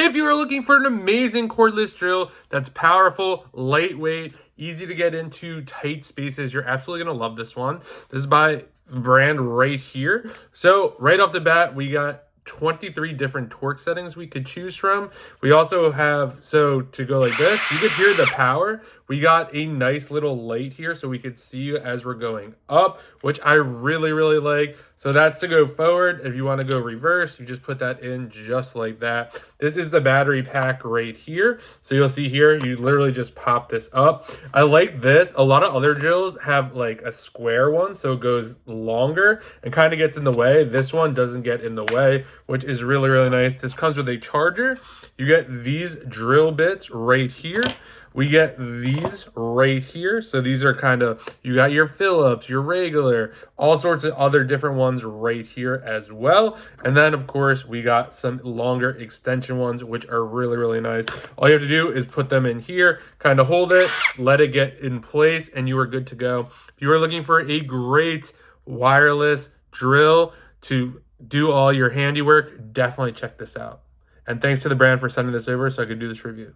If you are looking for an amazing cordless drill that's powerful, lightweight, easy to get into tight spaces, you're absolutely going to love this one. This is by the brand right here. So right off the bat, we got 23 different torque settings we could choose from. We also have, so to go like this, you could hear the power. We got a nice little light here so we could see as we're going up, which I really, really like. So that's to go forward. If you want to go reverse, you just put that in just like that. This is the battery pack right here. So you'll see here, you literally just pop this up. I like this. A lot of other drills have like a square one, so it goes longer and kind of gets in the way. This one doesn't get in the way, which is really, really nice. This comes with a charger. You get these drill bits right here. We get these right here. So these are kind of, you got your Phillips, your regular, all sorts of other different ones right here as well. And then of course we got some longer extension ones, which are really, really nice. All you have to do is put them in here, kind of hold it, let it get in place, and you are good to go. If you are looking for a great wireless drill to do all your handiwork, definitely check this out. And thanks to the brand for sending this over so I could do this review.